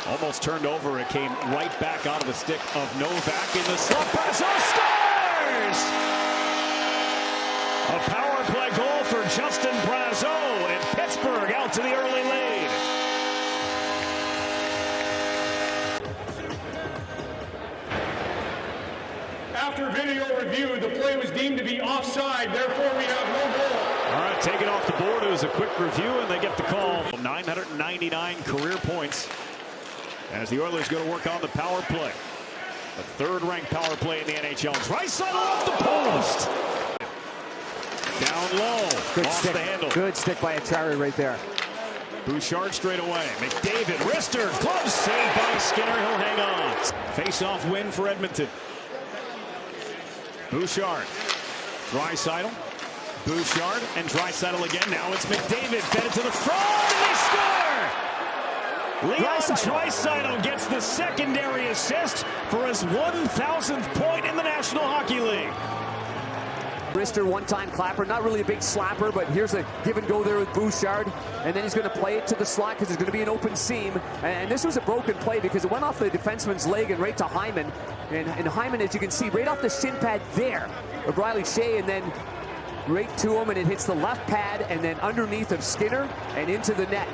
Almost turned over. It came right back out of the stick of Novak in the slot pass. Oh, scores! A power play goal for Justin Brazeau, and Pittsburgh out to the early lead. After video review, the play was deemed to be offside. Therefore, we have no goal. All right, take it off the board. It was a quick review, and they get the call. 999 career points as the Oilers go to work on the power play. The third-ranked power play in the NHL. Draisaitl off the post. Down low. Good off stick. The handle. Good stick by Atari right there. Bouchard straight away. McDavid, wrister, glove saved by Skinner. He'll hang on. Face-off win for Edmonton. Bouchard, Draisaitl, Bouchard, and Draisaitl again. Now it's McDavid, fed it to the front, and they score! Leon Draisaitl gets the secondary assist for his 1,000th point in the National Hockey League. Wrister, one-time clapper, not really a big slapper, but here's a give and go there with Bouchard, and then he's going to play it to the slot because there's going to be an open seam. And this was a broken play because it went off the defenseman's leg and right to Hyman. And Hyman, as you can see, right off the shin pad there of Riley Shea, and then right to him, and it hits the left pad and then underneath of Skinner and into the net.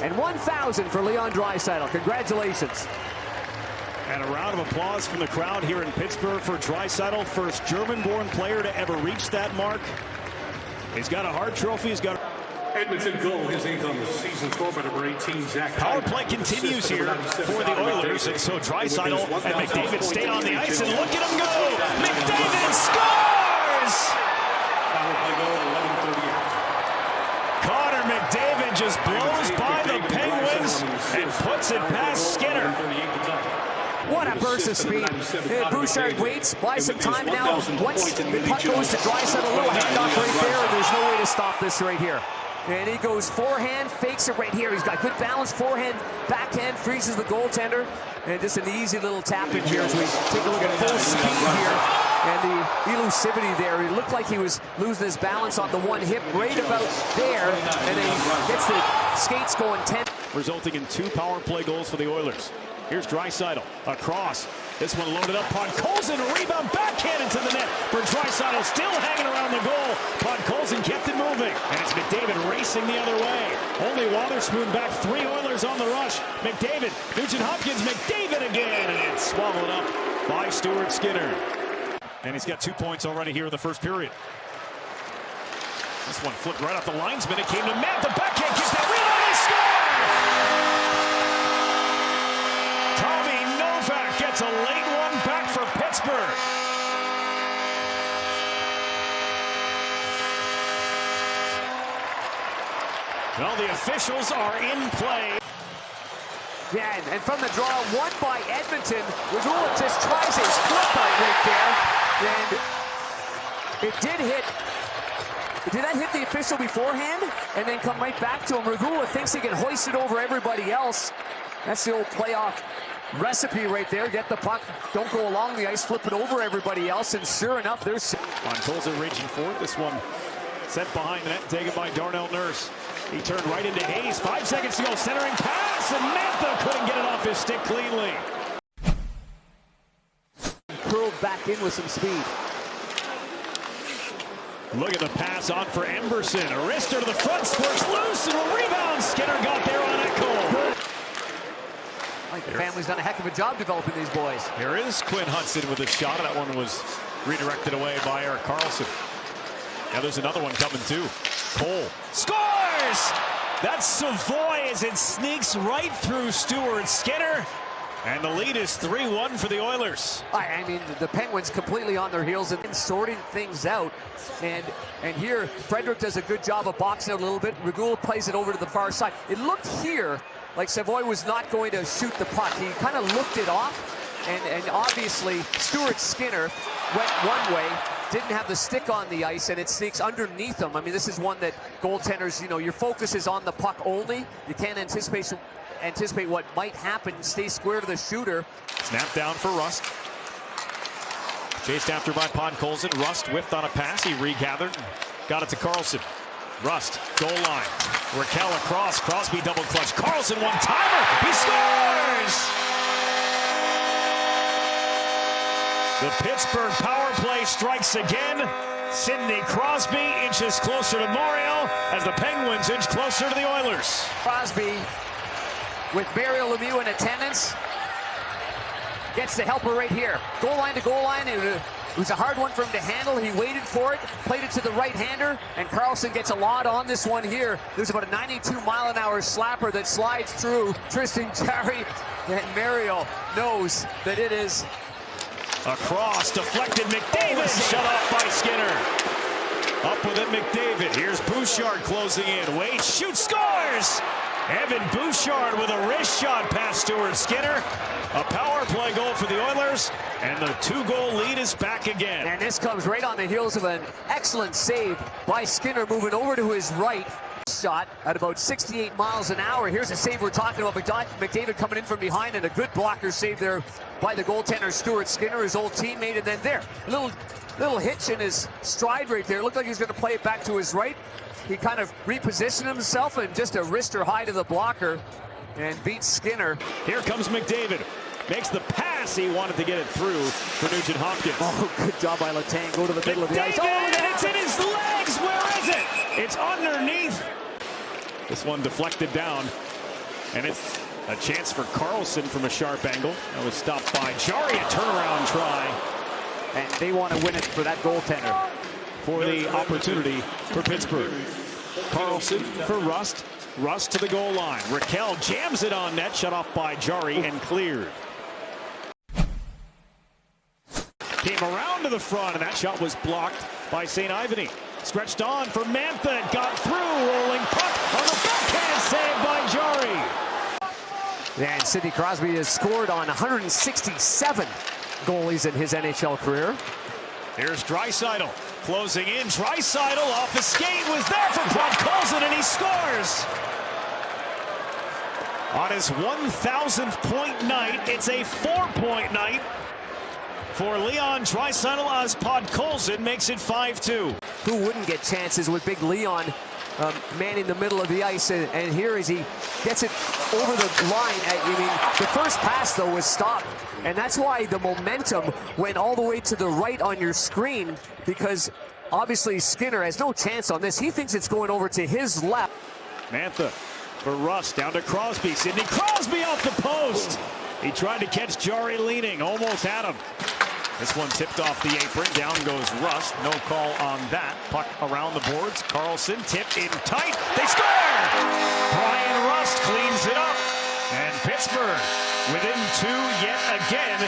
And 1,000 for Leon Draisaitl. Congratulations. And a round of applause from the crowd here in Pittsburgh for Draisaitl, first German-born player to ever reach that mark. He's got a Hart Trophy. He's got Edmonton goal, his 8th on the season, scored by number 18, Zach. Power play continues here for the Oilers, and so Draisaitl and McDavid stay on the ice, and look at him go! McDavid scores! Power play goal, 11:38. Connor McDavid just blows by the Penguins and puts it past Skinner. What a burst of speed. Bouchard waits, buys some time now. Once the puck goes to Draisaitl, a little handoff right there, and there's no way to stop this right here. And he goes forehand, fakes it right here. He's got good balance, forehand, backhand, freezes the goaltender. And just an easy little tap in here as we take a look at full speed here. And the elusivity there. He looked like he was losing his balance on the one hip right about there. And then he gets the skates going 10. Resulting in 2 power play goals for the Oilers. Here's Draisaitl across. This one loaded up. Podkolzin, a rebound backhanded to the net for Draisaitl, still hanging around the goal. Podkolzin kept it moving, and it's McDavid racing the other way. Only Wotherspoon back, 3 Oilers on the rush. McDavid, Nugent-Hopkins, McDavid again, and it's swallowed up by Stuart Skinner. And he's got 2 points already here in the first period. This one flipped right off the linesman. It came to Matt. The backhand gets that rebound and scores! Gets a late one back for Pittsburgh. Well, the officials are in play. Yeah, and from the draw, won by Edmonton. Regula just tries his flip right there. And it did hit. Did that hit the official beforehand? And then come right back to him. Regula thinks he can hoist it over everybody else. That's the old playoff recipe right there. Get the puck, don't go along the ice, flip it over everybody else, and sure enough, there's Podkolzin reaching for it. This one set behind the net, taken by Darnell Nurse. He turned right into Hayes. 5 seconds to go, centering pass, and Mantha couldn't get it off his stick cleanly. Curled back in with some speed. Look at the pass on for Emberson. A wrister to the front, squirts loose, and a rebound. Skinner got there on echo. The family's done a heck of a job developing these boys. Here is Quinn Hudson with a shot. That one was redirected away by Erik Karlsson. Now there's another one coming too. Cole scores! That's Savoy as it sneaks right through Stuart Skinner. And the lead is 3-1 for the Oilers. I mean, the Penguins completely on their heels and sorting things out. And here, Frederick does a good job of boxing out a little bit. Regula plays it over to the far side. It looked here like Savoy was not going to shoot the puck. He kind of looked it off, and obviously Stuart Skinner went one way, didn't have the stick on the ice, and it sneaks underneath him. I mean, this is one that goaltenders, you know, your focus is on the puck only. You can't anticipate what might happen. Stay square to the shooter. Snap down for Rust. Chased after by Podkolzin. Rust whiffed on a pass. He regathered. Got it to Karlsson. Rust, goal line. Raquel across. Crosby double clutch. Carlson one-timer. He scores! The Pittsburgh power play strikes again. Sidney Crosby inches closer to Mario as the Penguins inch closer to the Oilers. Crosby with Mario Lemieux in attendance. Gets the helper right here. Goal line to goal line. It was a hard one for him to handle. He waited for it, played it to the right-hander, and Carlson gets a lot on this one here. There's about a 92-mile-an-hour slapper that slides through Tristan Jarry, and Mario knows that it is. Across, deflected, McDavid, shut off by Skinner. Up with it, McDavid. Here's Bouchard closing in. Wade shoots, scores! Evan Bouchard with a wrist shot past Stuart Skinner. A power play goal for the Oilers, and the 2-goal lead is back again. And this comes right on the heels of an excellent save by Skinner, moving over to his right. Shot at about 68 miles an hour. Here's a save we're talking about. McDavid coming in from behind, and a good blocker save there by the goaltender Stuart Skinner, his old teammate. And then there, little hitch in his stride right there. Looked like he was going to play it back to his right. He kind of repositioned himself and just a wrister high to the blocker and beats Skinner. Here comes McDavid. Makes the pass. He wanted to get it through for Nugent Hopkins. Oh, good job by Letang. Go to the middle of the ice. Oh, and it's in his legs. Where is it? It's underneath. This one deflected down, and it's a chance for Carlson from a sharp angle. That was stopped by Jarry, a turnaround try. And they want to win it for that goaltender. For the opportunity for Pittsburgh. Carlson for Rust. Rust to the goal line. Raquel jams it on net, shut off by Jarry and cleared. Came around to the front, and that shot was blocked by St. Ivany. Stretched on for Mantha, got through, rolling puck on the backhand save by Jarry. And Sidney Crosby has scored on 167 goalies in his NHL career. Here's Draisaitl closing in. Draisaitl off his skate, was there for Podkolzin, and he scores. On his 1,000th point night, it's a 4-point night for Leon Draisaitl as Podkolzin makes it 5-2. Who wouldn't get chances with big Leon manning the middle of the ice, and here as he gets it over the line. The first pass though was stopped, and that's why the momentum went all the way to the right on your screen, because obviously Skinner has no chance on this. He thinks it's going over to his left. Mantha for Rust, down to Crosby. Sidney Crosby off the post. He tried to catch Jarry leaning, almost had him. This one tipped off the apron. Down goes Rust. No call on that. Puck around the boards. Carlson tipped in tight. They score! Brian Rust cleans it up. And Pittsburgh within 2 yet again.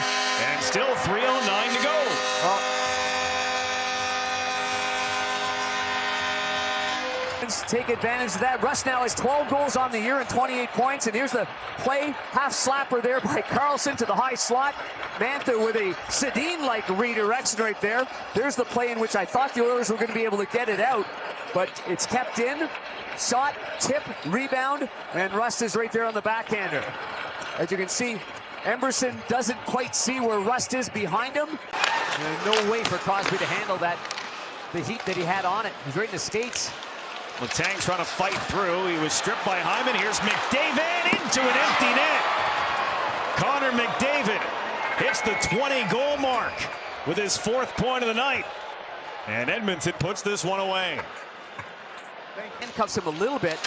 And still 3:09 to go. Take advantage of that. Rust now has 12 goals on the year and 28 points. And here's the play, half slapper there by Carlson to the high slot. Mantha with a Sedin-like redirection right there. There's the play in which I thought the Oilers were going to be able to get it out, but it's kept in. Shot, tip, rebound, and Rust is right there on the backhander. As you can see, Emberson doesn't quite see where Rust is behind him. And no way for Crosby to handle that, the heat that he had on it. He's right in the skates. Letang trying to fight through. He was stripped by Hyman. Here's McDavid into an empty net. Connor McDavid hits the 20-goal mark with his 4th point of the night. And Edmonton puts this one away. Handcuffs him a little bit.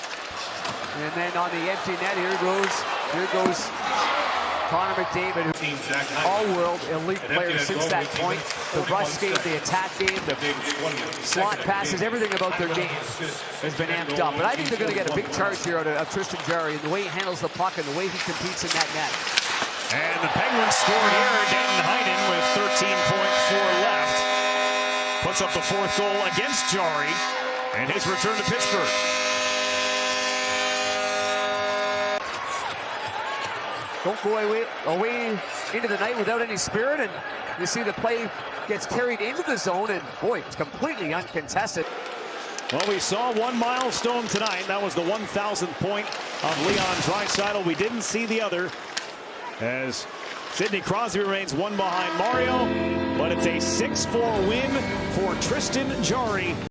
And then on the empty net, here goes Connor McDavid, all-world elite player since that point. The rush game, the attack game, the slot passes, everything about their game has been amped up. But I think they're going to get a big charge here out of Tristan Jarry and the way he handles the puck and the way he competes in that net. And the Penguins scored here. Danton Heinen with 13.4 left. Puts up the 4th goal against Jarry and his return to Pittsburgh. Don't go away into the night without any spirit, and you see the play gets carried into the zone, and boy, it's completely uncontested. Well, we saw one milestone tonight. That was the 1,000th point of Leon Draisaitl. We didn't see the other, as Sidney Crosby remains one behind Mario, but it's a 6-4 win for Tristan Jarry.